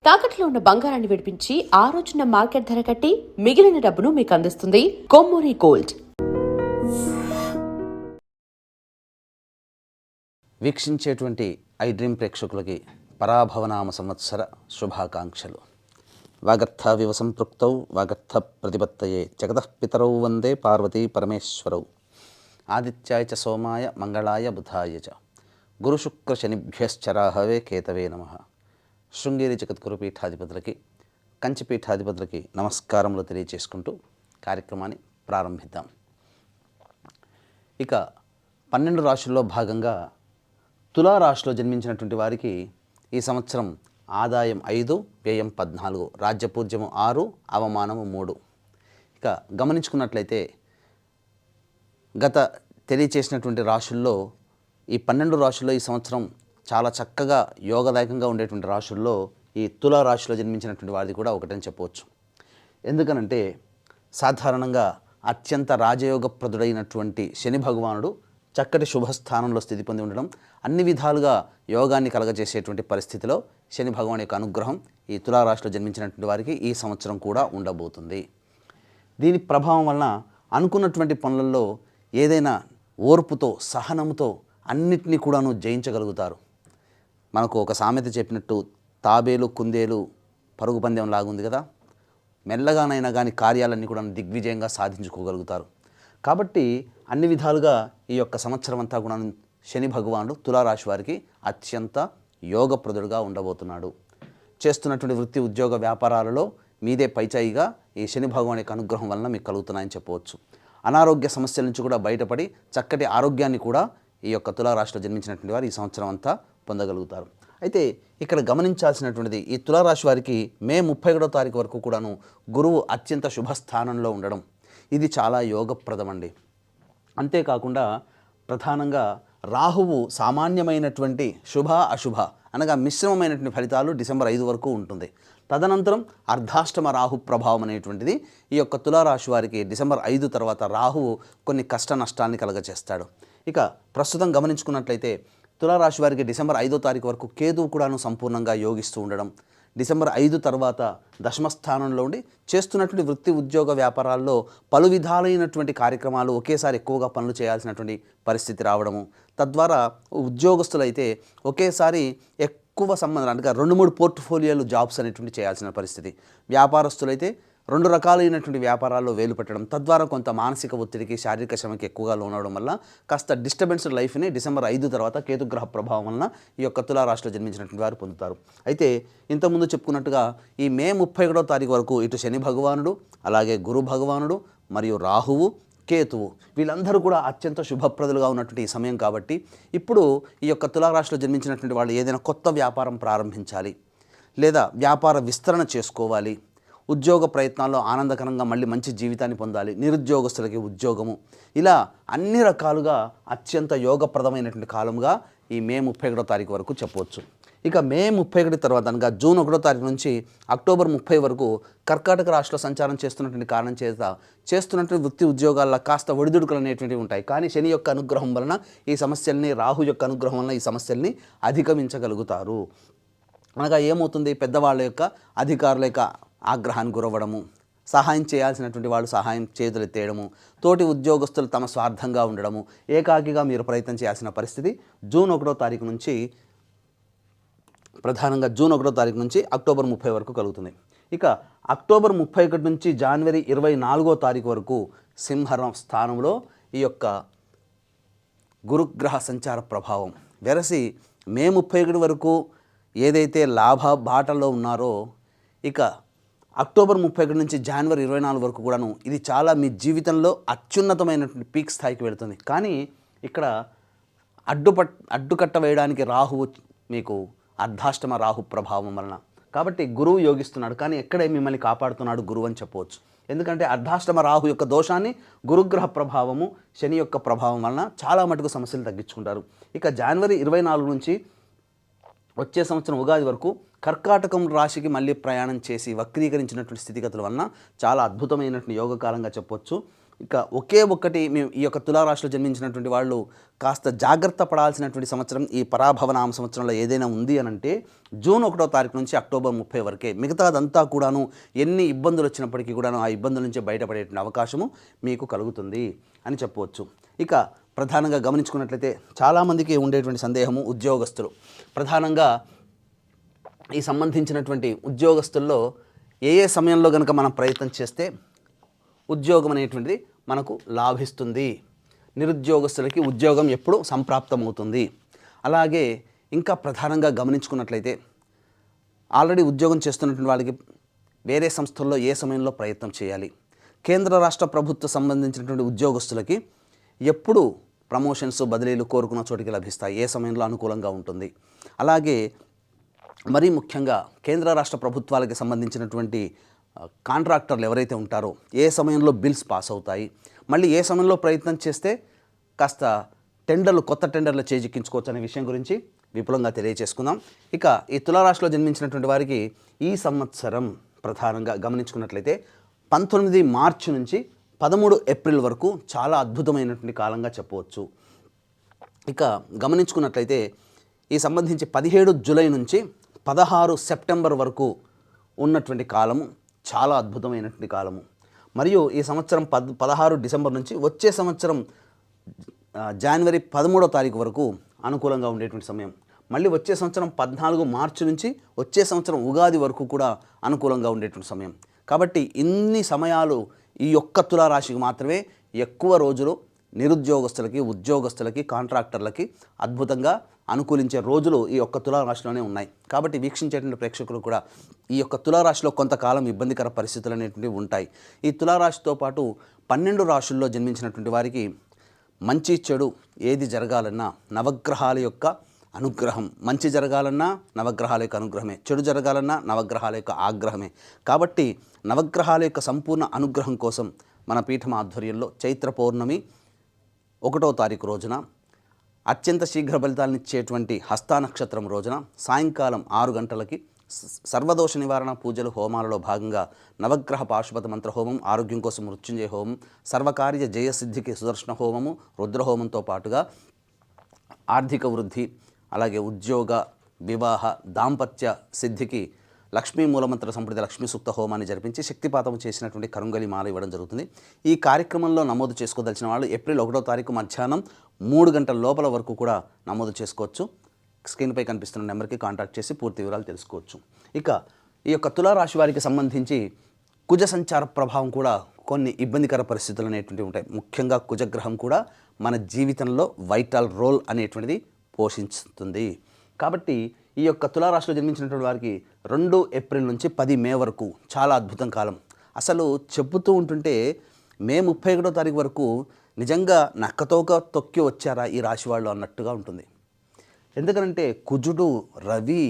తాకట్లో ఉన్న బంగారాన్ని విడిపించి ఆ రోజున మార్కెట్ ధర కట్టి మిగిలిన డబ్బును మీకు అందిస్తుంది కొమ్మూరి గోల్డ్. వీక్షించేటువంటి ఐ డ్రీమ్ ప్రేక్షకులకి పరాభవనామ సంవత్సర శుభాకాంక్షలు. వాగర్థావివ సంపృక్తౌ వాగర్థ ప్రతిపత్తయే జగతః పితరౌ వందే పార్వతీ పరమేశ్వరౌ. ఆదిత్యాయ చ సోమాయ మంగళాయ బుధాయ చ గురుశుక్ర శనిభ్యశ్చరాహవే కేతవే నమః. శృంగేరి జగద్గురు పీఠాధిపతులకి, కంచి పీఠాధిపతులకి నమస్కారములు తెలియచేసుకుంటూ కార్యక్రమాన్ని ప్రారంభిద్దాం. ఇక 12 రాశుల్లో భాగంగా తులారాశిలో జన్మించినటువంటి వారికి ఈ సంవత్సరం ఆదాయం 5, వ్యయం 14, రాజ్యపూజ్యము 6, అవమానము 3. ఇక గమనించుకున్నట్లయితే గత తెలియచేసినటువంటి రాశుల్లో ఈ 12 రాశుల్లో ఈ సంవత్సరం చాలా చక్కగా యోగదాయకంగా ఉండేటువంటి రాశుల్లో ఈ తులారాశిలో జన్మించినటువంటి వారిది కూడా ఒకటని చెప్పవచ్చు. ఎందుకనంటే సాధారణంగా అత్యంత రాజయోగప్రదుడైనటువంటి శని భగవానుడు చక్కటి శుభస్థానంలో స్థితి పొంది ఉండడం, అన్ని విధాలుగా యోగాన్ని కలగజేసేటువంటి పరిస్థితిలో శని భగవాన్ యొక్క అనుగ్రహం ఈ తులారాశిలో జన్మించినటువంటి వారికి ఈ సంవత్సరం కూడా ఉండబోతుంది. దీని ప్రభావం వలన అనుకున్నటువంటి పనులలో ఏదైనా ఓర్పుతో, సహనంతో అన్నిటినీ కూడాను జయించగలుగుతారు. మనకు ఒక సామెత చెప్పినట్టు తాబేలు కుందేలు పరుగు పందెం లాగుంది కదా, మెల్లగానైనా కానీ కార్యాలన్నీ కూడా దిగ్విజయంగా సాధించుకోగలుగుతారు. కాబట్టి అన్ని విధాలుగా ఈ యొక్క సంవత్సరం అంతా కూడా శని భగవానుడు తులారాశి వారికి అత్యంత యోగప్రదుడుగా ఉండబోతున్నాడు. చేస్తున్నటువంటి వృత్తి ఉద్యోగ వ్యాపారాలలో మీదే పైచాయిగా ఈ శని భగవాన్ యొక్క అనుగ్రహం వలన మీకు కలుగుతున్నాయని చెప్పవచ్చు. అనారోగ్య సమస్యల నుంచి కూడా బయటపడి చక్కటి ఆరోగ్యాన్ని కూడా ఈ యొక్క తులారాశిలో జన్మించినటువంటి వారు ఈ సంవత్సరం అంతా పొందగలుగుతారు. అయితే ఇక్కడ గమనించాల్సినటువంటిది, ఈ తులారాశి వారికి మే 31వ తారీఖు వరకు కూడాను గురువు అత్యంత శుభస్థానంలో ఉండడం, ఇది చాలా యోగప్రదమండి. అంతేకాకుండా ప్రధానంగా రాహువు సామాన్యమైనటువంటి శుభ అశుభ అనగా మిశ్రమమైనటువంటి ఫలితాలు డిసెంబర్ 5 వరకు ఉంటుంది. తదనంతరం అర్ధాష్టమ రాహు ప్రభావం అనేటువంటిది ఈ యొక్క తులారాశి వారికి డిసెంబర్ 5 తర్వాత రాహువు కొన్ని కష్ట నష్టాన్ని కలగచేస్తాడు. ఇక ప్రస్తుతం గమనించుకున్నట్లయితే తులారాశి వారికి డిసెంబర్ 5వ తారీఖు వరకు కేతువు కూడాను సంపూర్ణంగా యోగిస్తూ ఉండడం, డిసెంబర్ 5 తర్వాత దశమస్థానంలో ఉండి చేస్తున్నటువంటి వృత్తి ఉద్యోగ వ్యాపారాల్లో పలు విధాలైనటువంటి కార్యక్రమాలు ఒకేసారి ఎక్కువగా పనులు చేయాల్సినటువంటి పరిస్థితి రావడము, తద్వారా ఉద్యోగస్తులైతే ఒకేసారి ఎక్కువ సంబంధం అంటే 2-3 పోర్ట్ఫోలియోలు జాబ్స్ అనేటువంటి చేయాల్సిన పరిస్థితి, వ్యాపారస్తులైతే 2 రకాలైనటువంటి వ్యాపారాల్లో వేలు పెట్టడం, తద్వారా కొంత మానసిక ఒత్తిడికి, శారీరక శ్రమకి ఎక్కువగా లోనవడం వల్ల కాస్త డిస్టర్బెన్స్డ్ లైఫ్ని డిసెంబర్ 5 తర్వాత కేతుగ్రహ ప్రభావం వలన ఈ యొక్క తులారాశిలో జన్మించినటువంటి వారు పొందుతారు. అయితే ఇంతకుముందు చెప్పుకున్నట్టుగా ఈ మే 31వ తారీఖు వరకు ఇటు శని భగవానుడు, అలాగే గురు భగవానుడు మరియు రాహువు, కేతువు వీళ్ళందరూ కూడా అత్యంత శుభప్రదులుగా ఉన్నటువంటి ఈ సమయం కాబట్టి ఇప్పుడు ఈ యొక్క తులారాశిలో జన్మించినటువంటి వాళ్ళు ఏదైనా కొత్త వ్యాపారం ప్రారంభించాలి, లేదా వ్యాపార విస్తరణ చేసుకోవాలి, ఉద్యోగ ప్రయత్నాల్లో ఆనందకరంగా మళ్ళీ మంచి జీవితాన్ని పొందాలి, నిరుద్యోగస్తులకి ఉద్యోగము, ఇలా అన్ని రకాలుగా అత్యంత యోగప్రదమైనటువంటి కాలంగా ఈ మే 31వ తారీఖు వరకు చెప్పవచ్చు. ఇక మే 31 తర్వాత అనగా జూన్ 1వ తారీఖు నుంచి అక్టోబర్ 30 వరకు కర్కాటక రాశిలో సంచారం చేస్తున్నటువంటి కారణం చేత చేస్తున్నటువంటి వృత్తి ఉద్యోగాల్లో కాస్త ఒడిదుడుకులు అనేటువంటివి ఉంటాయి. కానీ శని యొక్క అనుగ్రహం వలన ఈ సమస్యల్ని, రాహు యొక్క అనుగ్రహం వలన ఈ సమస్యల్ని అధిగమించగలుగుతారు. అనగా ఏమవుతుంది, పెద్దవాళ్ళ యొక్క అధికారుల యొక్క ఆగ్రహానికి గురవ్వడము, సహాయం చేయాల్సినటువంటి వాళ్ళు సహాయం చేతులు ఎత్తేయడము, తోటి ఉద్యోగస్తులు తమ స్వార్థంగా ఉండడము, ఏకాకిగా మీరు ప్రయత్నం చేయాల్సిన పరిస్థితి జూన్ 1వ తారీఖు నుంచి ప్రధానంగా జూన్ 1వ తారీఖు నుంచి అక్టోబర్ 30 వరకు కలుగుతుంది. ఇక అక్టోబర్ 31 నుంచి జనవరి 24వ తారీఖు వరకు సింహం స్థానంలో ఈ యొక్క గురుగ్రహ సంచార ప్రభావం వెరసి మే 31 వరకు ఏదైతే లాభ బాటలో ఉన్నారో, ఇక అక్టోబర్ 31 నుంచి జనవరి 24 వరకు కూడాను ఇది చాలా మీ జీవితంలో అత్యున్నతమైనటువంటి పీక్ స్థాయికి వెళుతుంది. కానీ ఇక్కడ అడ్డుకట్ట వేయడానికి రాహువు మీకు అర్ధాష్టమ రాహు ప్రభావం వలన, కాబట్టి గురువు యోగిస్తున్నాడు, కానీ ఎక్కడే మిమ్మల్ని కాపాడుతున్నాడు గురువు అని చెప్పవచ్చు. ఎందుకంటే అర్ధాష్టమ రాహు యొక్క దోషాన్ని గురుగ్రహ ప్రభావము, శని యొక్క ప్రభావం వలన చాలా మటుకు సమస్యలు తగ్గించుకుంటారు. ఇక జనవరి 24 నుంచి వచ్చే సంవత్సరం ఉగాది వరకు కర్కాటకం రాశికి మళ్ళీ ప్రయాణం చేసి వక్రీకరించినటువంటి స్థితిగతుల వలన చాలా అద్భుతమైనటువంటి యోగకాలంగా చెప్పొచ్చు. ఇక ఒకే ఒక్కటి మేము ఈ యొక్క తులారాశిలో జన్మించినటువంటి వాళ్ళు కాస్త జాగ్రత్త పడాల్సినటువంటి సంవత్సరం ఈ పరాభవనామ సంవత్సరంలో ఏదైనా ఉంది అని అంటే జూన్ 1వ తారీఖు నుంచి అక్టోబర్ 30 వరకే. మిగతాదంతా కూడాను ఎన్ని ఇబ్బందులు వచ్చినప్పటికీ కూడాను ఆ ఇబ్బందుల నుంచి బయటపడేటువంటి అవకాశము మీకు కలుగుతుంది అని చెప్పవచ్చు. ఇక ప్రధానంగా గమనించుకున్నట్లయితే చాలామందికి ఉండేటువంటి సందేహము ఉద్యోగస్తులు. ప్రధానంగా ఈ సంబంధించినటువంటి ఉద్యోగస్తుల్లో ఏ సమయంలో కనుక మనం ప్రయత్నం చేస్తే ఉద్యోగం అనేటువంటిది మనకు లాభిస్తుంది, నిరుద్యోగస్తులకి ఉద్యోగం ఎప్పుడు సంప్రాప్తమవుతుంది. అలాగే ఇంకా ప్రధానంగా గమనించుకున్నట్లయితే ఆల్రెడీ ఉద్యోగం చేస్తున్నటువంటి వాళ్ళకి వేరే సంస్థల్లో ఏ సమయంలో ప్రయత్నం చేయాలి, కేంద్ర రాష్ట్ర ప్రభుత్వ సంబంధించినటువంటి ఉద్యోగస్తులకి ఎప్పుడు ప్రమోషన్స్ బదిలీలు కోరుకున్న చోటికి లభిస్తాయి, ఏ సమయంలో అనుకూలంగా ఉంటుంది. అలాగే మరీ ముఖ్యంగా కేంద్ర రాష్ట్ర ప్రభుత్వాలకి సంబంధించినటువంటి కాంట్రాక్టర్లు ఎవరైతే ఉంటారో ఏ సమయంలో బిల్స్ పాస్ అవుతాయి, మళ్ళీ ఏ సమయంలో ప్రయత్నం చేస్తే కాస్త కొత్త టెండర్లు చేజిక్కించుకోవచ్చు అనే విషయం గురించి విపులంగా తెలియజేసుకుందాం. ఇక ఈ తులారాశిలో జన్మించినటువంటి వారికి ఈ సంవత్సరం ప్రధానంగా గమనించుకున్నట్లయితే 19 మార్చి నుంచి 13 ఏప్రిల్ వరకు చాలా అద్భుతమైనటువంటి కాలంగా చెప్పవచ్చు. ఇక గమనించుకున్నట్లయితే ఈ సంబంధించి 17 జూలై నుంచి 16 సెప్టెంబర్ వరకు ఉన్నటువంటి కాలము చాలా అద్భుతమైనటువంటి కాలము. మరియు ఈ సంవత్సరం 16 డిసెంబర్ నుంచి వచ్చే సంవత్సరం జనవరి 13వ తారీఖు వరకు అనుకూలంగా ఉండేటువంటి సమయం. మళ్ళీ వచ్చే సంవత్సరం 14 మార్చి నుంచి వచ్చే సంవత్సరం ఉగాది వరకు కూడా అనుకూలంగా ఉండేటువంటి సమయం. కాబట్టి ఇన్ని సమయాలు ఈ ఒక్క తులారాశికి మాత్రమే ఎక్కువ రోజులు నిరుద్యోగస్తులకి, ఉద్యోగస్తులకి, కాంట్రాక్టర్లకి అద్భుతంగా అనుకూలించే రోజులు ఈ యొక్క తులారాశిలోనే ఉన్నాయి. కాబట్టి వీక్షించేటువంటి ప్రేక్షకులు కూడా ఈ యొక్క తులారాశిలో కొంతకాలం ఇబ్బందికర పరిస్థితులు అనేటువంటివి ఉంటాయి. ఈ తులారాశితో పాటు 12 రాశుల్లో జన్మించినటువంటి వారికి మంచి చెడు ఏది జరగాలన్నా నవగ్రహాల యొక్క అనుగ్రహం, మంచి జరగాలన్నా నవగ్రహాల యొక్క అనుగ్రహమే, చెడు జరగాలన్నా నవగ్రహాల యొక్క ఆగ్రహమే. కాబట్టి నవగ్రహాల యొక్క సంపూర్ణ అనుగ్రహం కోసం మన పీఠం ఆధ్వర్యంలో చైత్ర పౌర్ణమి 1వ తారీఖు రోజున అత్యంత శీఘ్ర ఫలితాలనిచ్చేటువంటి హస్తా నక్షత్రం రోజున సాయంకాలం 6 గంటలకి సర్వదోష నివారణ పూజలు హోమాలలో భాగంగా నవగ్రహ పాశుపత మంత్ర హోమం, ఆరోగ్యం కోసం మృత్యుంజయ హోమం, సర్వకార్య జయసిద్ధికి సుదర్శన హోమము, రుద్రహోమంతో పాటుగా ఆర్థిక వృద్ధి, అలాగే ఉద్యోగ, వివాహ, దాంపత్య సిద్ధికి లక్ష్మీ మూలమంత్ర సంప్రదిత లక్ష్మీ సూక్త హోమాన్ని జరిపించి శక్తిపాతం చేసినటువంటి కరుంగలి మాల ఇవ్వడం జరుగుతుంది. ఈ కార్యక్రమంలో నమోదు చేసుకోదలిచిన వాళ్ళు ఏప్రిల్ 1వ తారీఖు మధ్యాహ్నం 3 గంటల లోపల వరకు కూడా నమోదు చేసుకోవచ్చు. స్క్రీన్పై కనిపిస్తున్న నెంబర్కి కాంటాక్ట్ చేసి పూర్తి వివరాలు తెలుసుకోవచ్చు. ఇక ఈ యొక్క తులారాశి వారికి సంబంధించి కుజ సంచార ప్రభావం కూడా కొన్ని ఇబ్బందికర పరిస్థితులు అనేటువంటివి ఉంటాయి. ముఖ్యంగా కుజగ్రహం కూడా మన జీవితంలో వైటల్ రోల్ అనేటువంటిది పోషిస్తుంది. కాబట్టి ఈ యొక్క తులారాశిలో జన్మించినటువంటి వారికి 2 ఏప్రిల్ నుంచి 10 మే వరకు చాలా అద్భుతం కాలం. అసలు చెబుతూ ఉంటుంటే మే 31వ తారీఖు వరకు నిజంగా నక్కతోక తొక్కి వచ్చారా ఈ రాశి వాళ్ళు అన్నట్టుగా ఉంటుంది. ఎందుకంటే కుజుడు, రవి,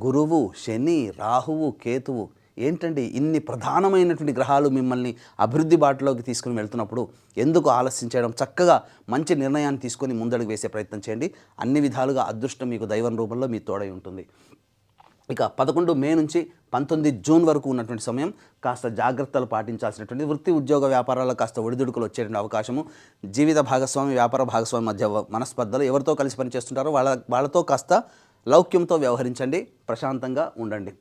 గురువు, శని, రాహువు, కేతువు ఏంటండి ఇన్ని ప్రధానమైనటువంటి గ్రహాలు మిమ్మల్ని అభివృద్ధి బాటలోకి తీసుకుని వెళ్తున్నప్పుడు ఎందుకు ఆలస్యం చేయడం? చక్కగా మంచి నిర్ణయాన్ని తీసుకొని ముందడుగు వేసే ప్రయత్నం చేయండి. అన్ని విధాలుగా అదృష్టం మీకు దైవం రూపంలో మీ తోడై ఉంటుంది. ఇక 11 మే నుంచి 19 జూన్ వరకు ఉన్నటువంటి సమయం కాస్త జాగ్రత్తలు పాటించాల్సినటువంటి, వృత్తి ఉద్యోగ వ్యాపారాల్లో కాస్త ఒడిదుడుకులు వచ్చేటువంటి అవకాశము, జీవిత భాగస్వామి, వ్యాపార భాగస్వామి మధ్య మనస్పర్ధలు, ఎవరితో కలిసి పనిచేస్తుంటారో వాళ్ళతో కాస్త లౌక్యంతో వ్యవహరించండి, ప్రశాంతంగా ఉండండి.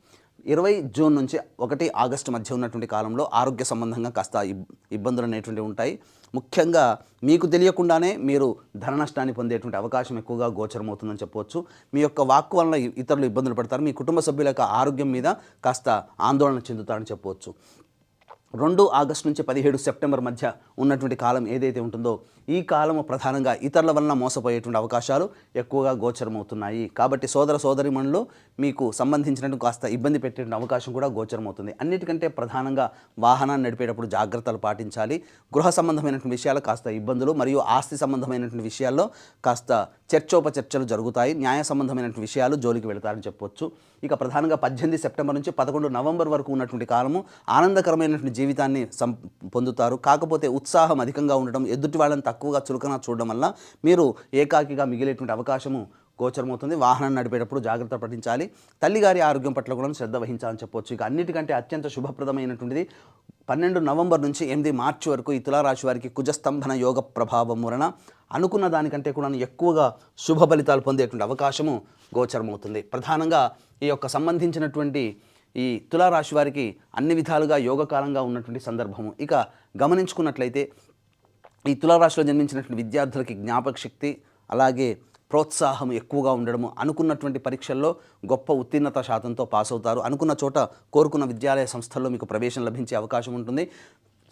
20 జూన్ నుంచి 1 ఆగస్టు మధ్య ఉన్నటువంటి కాలంలో ఆరోగ్య సంబంధంగా కాస్త ఇబ్బందులు అనేటువంటివి ఉంటాయి. ముఖ్యంగా మీకు తెలియకుండానే మీరు ధన నష్టాన్ని పొందేటువంటి అవకాశం ఎక్కువగా గోచరమవుతుందని చెప్పవచ్చు. మీ యొక్క వాక్కు వలన ఇతరులు ఇబ్బందులు పడతారు. మీ కుటుంబ సభ్యుల యొక్క ఆరోగ్యం మీద కాస్త ఆందోళన చెందుతారని చెప్పవచ్చు. 2 ఆగస్టు నుంచి 17 సెప్టెంబర్ మధ్య ఉన్నటువంటి కాలం ఏదైతే ఉంటుందో ఈ కాలము ప్రధానంగా ఇతరుల వలన మోసపోయేటువంటి అవకాశాలు ఎక్కువగా గోచరమవుతున్నాయి. కాబట్టి సోదర సోదరిమణులు మీకు సంబంధించినట్టు కాస్త ఇబ్బంది పెట్టేటువంటి అవకాశం కూడా గోచరమవుతుంది. అన్నిటికంటే ప్రధానంగా వాహనాన్ని నడిపేటప్పుడు జాగ్రత్తలు పాటించాలి. గృహ సంబంధమైనటువంటి విషయాలు కాస్త ఇబ్బందులు, మరియు ఆస్తి సంబంధమైనటువంటి విషయాల్లో కాస్త చర్చోపచర్చలు జరుగుతాయి. న్యాయ సంబంధమైనటువంటి విషయాలు జోలికి వెళతారని చెప్పవచ్చు. ఇక ప్రధానంగా 18 సెప్టెంబర్ నుంచి 11 నవంబర్ వరకు ఉన్నటువంటి కాలము ఆనందకరమైనటువంటి జీవితాన్ని పొందుతారు. కాకపోతే ఉత్సాహం అధికంగా ఉండడం, ఎదుటి వాళ్ళని తక్కువగా చులకన చూడడం వల్ల మీరు ఏకాకిగా మిగిలేటువంటి అవకాశము గోచరమవుతుంది. వాహనం నడిపేటప్పుడు జాగ్రత్త పఠించాలి. తల్లిగారి ఆరోగ్యం పట్ల కూడా శ్రద్ధ వహించాలని చెప్పవచ్చు. ఇక అన్నిటికంటే అత్యంత శుభప్రదమైనటువంటిది 12 నవంబర్ నుంచి 8 మార్చి వరకు ఈ తులారాశి వారికి కుజస్తంభన యోగ ప్రభావం వలన అనుకున్న దానికంటే కూడా ఎక్కువగా శుభ ఫలితాలు పొందేటువంటి అవకాశము గోచరమవుతుంది. ప్రధానంగా ఈ యొక్క సంబంధించినటువంటి ఈ తులారాశి వారికి అన్ని విధాలుగా యోగకాలంగా ఉన్నటువంటి సందర్భము. ఇక గమనించుకున్నట్లయితే ఈ తులారాశిలో జన్మించినటువంటి విద్యార్థులకి జ్ఞాపక శక్తి, అలాగే ప్రోత్సాహం ఎక్కువగా ఉండడము, అనుకున్నటువంటి పరీక్షల్లో గొప్ప ఉత్తీర్ణత శాతంతో పాస్ అవుతారు. అనుకున్న చోట కోరుకున్న విద్యాలయ సంస్థల్లో మీకు ప్రవేశం లభించే అవకాశం ఉంటుంది.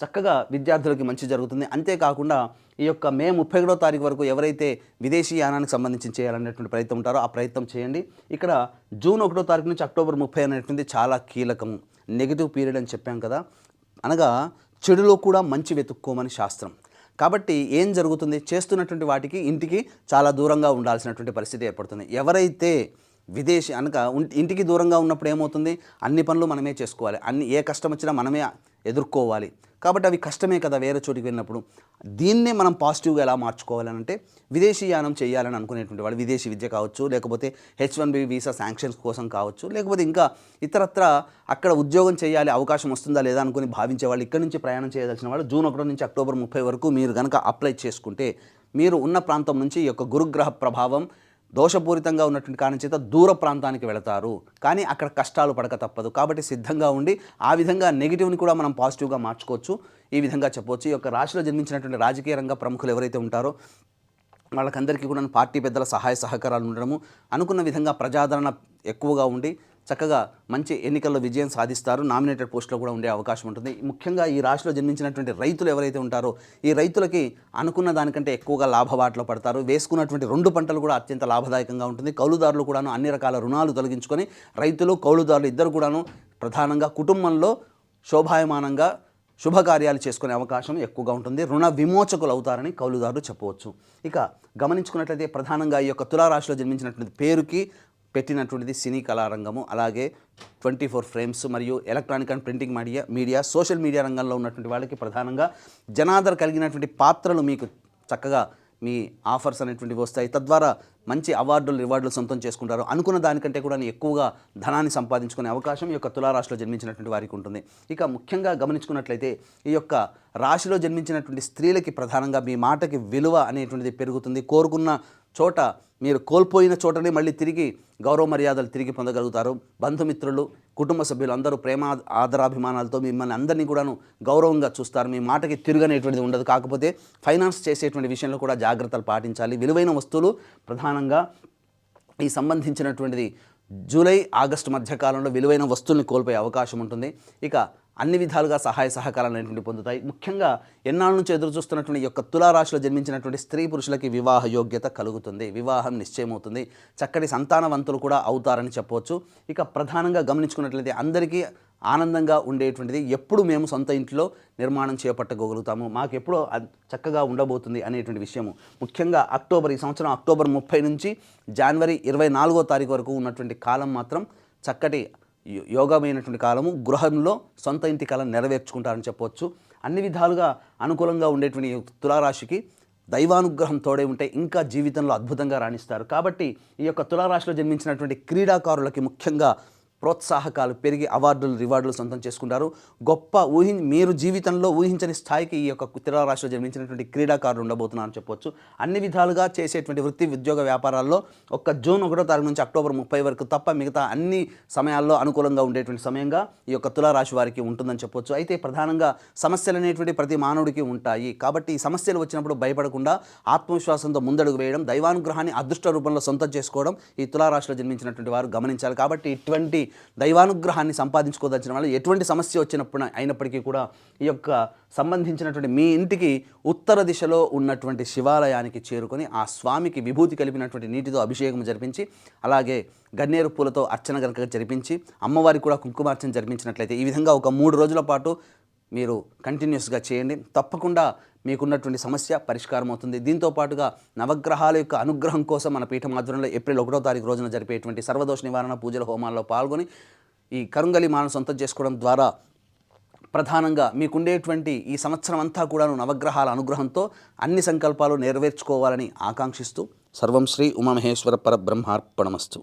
చక్కగా విద్యార్థులకి మంచి జరుగుతుంది. అంతేకాకుండా ఈ యొక్క మే 31వ తారీఖు వరకు ఎవరైతే విదేశీ యానానికి సంబంధించి చేయాలనేటువంటి ప్రయత్నం ఉంటారో ఆ ప్రయత్నం చేయండి. ఇక్కడ జూన్ 1వ తారీఖు నుంచి అక్టోబర్ 30 అనేటువంటి చాలా కీలకము. నెగిటివ్ పీరియడ్ అని చెప్పాం కదా, అనగా చెడులో కూడా మంచి వెతుక్కోమని శాస్త్రం. కాబట్టి ఏం జరుగుతుంది, చేస్తున్నటువంటి వాటికి ఇంటికి చాలా దూరంగా ఉండాల్సినటువంటి పరిస్థితి ఏర్పడుతుంది. ఎవరైతే విదేశీ అనగా ఇంటికి దూరంగా ఉన్నప్పుడు ఏమవుతుంది, అన్ని పనులు మనమే చేసుకోవాలి, ఏ కష్టం వచ్చినా మనమే ఎదుర్కోవాలి. కాబట్టి అవి కష్టమే కదా వేరే చోటికి వెళ్ళినప్పుడు. దీన్నే మనం పాజిటివ్గా ఎలా మార్చుకోవాలని అంటే విదేశీ యానం చేయాలని అనుకునేటువంటి వాళ్ళు విదేశీ విద్య కావచ్చు, లేకపోతే H1B వీసా శాంక్షన్స్ కోసం కావచ్చు, లేకపోతే ఇంకా ఇతరత్ర అక్కడ ఉద్యోగం చేయాలి అవకాశం వస్తుందా లేదా అనుకుని భావించే వాళ్ళు, ఇక్కడ నుంచి ప్రయాణం చేయదలిచిన వాళ్ళు జూన్ 1 నుంచి అక్టోబర్ 30 వరకు మీరు కనుక అప్లై చేసుకుంటే మీరు ఉన్న ప్రాంతం నుంచి ఈ యొక్క గురుగ్రహ ప్రభావం దోషపూరితంగా ఉన్నటువంటి కారణం చేత దూర ప్రాంతానికి వెళతారు. కానీ అక్కడ కష్టాలు పడక తప్పదు. కాబట్టి సిద్ధంగా ఉండి ఆ విధంగా నెగిటివ్ని కూడా మనం పాజిటివ్గా మార్చుకోవచ్చు. ఈ విధంగా చెప్పవచ్చు. ఈ యొక్క రాశిలో జన్మించినటువంటి రాజకీయ రంగ ప్రముఖులు ఎవరైతే ఉంటారో వాళ్ళకందరికీ కూడా పార్టీ పెద్దల సహాయ సహకారాలు ఉండడము, అనుకున్న విధంగా ప్రజాదరణ ఎక్కువగా ఉండి చక్కగా మంచి ఎన్నికల్లో విజయం సాధిస్తారు. నామినేటెడ్ పోస్టులో కూడా ఉండే అవకాశం ఉంటుంది. ముఖ్యంగా ఈ రాశిలో జన్మించినటువంటి రైతులు ఎవరైతే ఉంటారో ఈ రైతులకి అనుకున్న దానికంటే ఎక్కువగా లాభబాటలో పడతారు. వేసుకున్నటువంటి 2 పంటలు కూడా అత్యంత లాభదాయకంగా ఉంటుంది. కౌలుదారులు కూడాను అన్ని రకాల రుణాలు తొలగించుకొని రైతులు కౌలుదారులు ఇద్దరు కూడాను ప్రధానంగా కుటుంబంలో శోభాయమానంగా శుభకార్యాలు చేసుకునే అవకాశం ఎక్కువగా ఉంటుంది. రుణ విమోచకులు అవుతారని కౌలుదారులు చెప్పవచ్చు. ఇక గమనించుకున్నట్లయితే ప్రధానంగా ఈ యొక్క తులారాశిలో జన్మించినటువంటి పేరుకి పెట్టినటువంటిది సినీ కళారంగము, అలాగే 24 ఫ్రేమ్స్ మరియు electronic and printing media social media రంగంలో ఉన్నటువంటి వాళ్ళకి ప్రధానంగా జనాదర కలిగినటువంటి పాత్రలు మీకు చక్కగా మీ ఆఫర్స్ అనేటువంటివి వస్తాయి. తద్వారా మంచి రివార్డులు సొంతం చేసుకుంటారు. అనుకున్న దానికంటే కూడా ఎక్కువగా ధనాన్ని సంపాదించుకునే అవకాశం ఈ యొక్క తులారాశిలో జన్మించినటువంటి వారికి ఉంటుంది. ఇక ముఖ్యంగా గమనించుకున్నట్లయితే ఈ యొక్క రాశిలో జన్మించినటువంటి స్త్రీలకి ప్రధానంగా మీ మాటకి విలువ అనేటువంటిది పెరుగుతుంది. కోరుకున్న చోట మీరు కోల్పోయిన చోటనే మళ్ళీ తిరిగి గౌరవ మర్యాదలు తిరిగి పొందగలుగుతారు. బంధుమిత్రులు కుటుంబ సభ్యులు అందరూ ప్రేమ ఆదరాభిమానాలతో మిమ్మల్ని అందరినీ కూడాను గౌరవంగా చూస్తారు. మీ మాటకి తిరగనేటువంటిది ఉండదు. కాకపోతే ఫైనాన్స్ చేసేటువంటి విషయంలో కూడా జాగ్రత్తలు పాటించాలి. విలువైన వస్తువులు ప్రధానంగా ఈ సంబంధించినటువంటిది జూలై ఆగస్టు మధ్యకాలంలో విలువైన వస్తువుల్ని కోల్పోయే అవకాశం ఉంటుంది. ఇక అన్ని విధాలుగా సహాయ సహకారాలు అనేటువంటి పొందుతాయి. ముఖ్యంగా ఎన్నాళ్ళ నుంచి ఎదురు చూస్తున్నటువంటి ఈ యొక్క తులారాశిలో జన్మించినటువంటి స్త్రీ పురుషులకి వివాహ యోగ్యత కలుగుతుంది. వివాహం నిశ్చయమవుతుంది. చక్కటి సంతానవంతులు కూడా అవుతారని చెప్పవచ్చు. ఇక ప్రధానంగా గమనించుకున్నట్లయితే అందరికీ ఆనందంగా ఉండేటువంటిది ఎప్పుడు మేము సొంత ఇంట్లో నిర్మాణం చేపట్టగలుగుతాము, మాకు ఎప్పుడో చక్కగా ఉండబోతుంది అనేటువంటి విషయము. ముఖ్యంగా ఈ సంవత్సరం అక్టోబర్ 30 నుంచి జనవరి 24వ తారీఖు వరకు ఉన్నటువంటి కాలం మాత్రం చక్కటి యోగమైనటువంటి కాలము. గృహంలో సొంత ఇంటి కళను నెరవేర్చుకుంటారని చెప్పవచ్చు. అన్ని విధాలుగా అనుకూలంగా ఉండేటువంటి తులారాశికి దైవానుగ్రహం తోడే ఉంటే ఇంకా జీవితంలో అద్భుతంగా రాణిస్తారు. కాబట్టి ఈ యొక్క తులారాశిలో జన్మించినటువంటి క్రీడాకారులకి ముఖ్యంగా ప్రోత్సాహకాలు పెరిగి రివార్డులు సొంతం చేసుకుంటారు. గొప్ప మీరు జీవితంలో ఊహించని స్థాయికి ఈ యొక్క తులారాశిలో జన్మించినటువంటి క్రీడాకారులు ఉండబోతున్నారని చెప్పవచ్చు. అన్ని విధాలుగా చేసేటువంటి వృత్తి ఉద్యోగ వ్యాపారాల్లో జూన్ 1వ తారీఖు నుంచి అక్టోబర్ 30 వరకు తప్ప మిగతా అన్ని సమయాల్లో అనుకూలంగా ఉండేటువంటి సమయంగా ఈ యొక్క తులారాశి వారికి ఉంటుందని చెప్పవచ్చు. అయితే ప్రధానంగా సమస్యలు అనేటువంటి ప్రతి మానవుడికి ఉంటాయి. కాబట్టి ఈ సమస్యలు వచ్చినప్పుడు భయపడకుండా ఆత్మవిశ్వాసంతో ముందడుగు వేయడం, దైవానుగ్రహాన్ని అదృష్ట రూపంలో సొంతం చేసుకోవడం ఈ తులారాశిలో జన్మించినటువంటి వారు గమనించాలి. కాబట్టి ఇటువంటి దైవానుగ్రహాన్ని సంపాదించుకోదలిచిన వాళ్ళు ఎటువంటి సమస్య అయినప్పటికీ కూడా ఈ యొక్క సంబంధించినటువంటి మీ ఇంటికి ఉత్తర దిశలో ఉన్నటువంటి శివాలయానికి చేరుకొని ఆ స్వామికి విభూతి కలిపినటువంటి నీటితో అభిషేకం జరిపించి, అలాగే గన్నేరు పూలతో అర్చన గనక జరిపించి, అమ్మవారికి కూడా కుంకుమార్చన జరిపించినట్లయితే ఈ విధంగా ఒక 3 రోజుల పాటు మీరు కంటిన్యూస్గా చేయండి. తప్పకుండా మీకున్నటువంటి సమస్య పరిష్కారం అవుతుంది. దీంతో పాటుగా నవగ్రహాల యొక్క అనుగ్రహం కోసం మన పీఠం ఆధ్వర్యంలో ఏప్రిల్ 1వ తారీఖు రోజున జరిపేటువంటి సర్వదోష నివారణ పూజల హోమాల్లో పాల్గొని ఈ కరుంగలి మాలను సొంతం చేసుకోవడం ద్వారా ప్రధానంగా మీకుండేటువంటి ఈ సంవత్సరం అంతా కూడాను నవగ్రహాల అనుగ్రహంతో అన్ని సంకల్పాలు నెరవేర్చుకోవాలని ఆకాంక్షిస్తూ సర్వం శ్రీ ఉమామహేశ్వర పరబ్రహ్మార్పణమస్తు.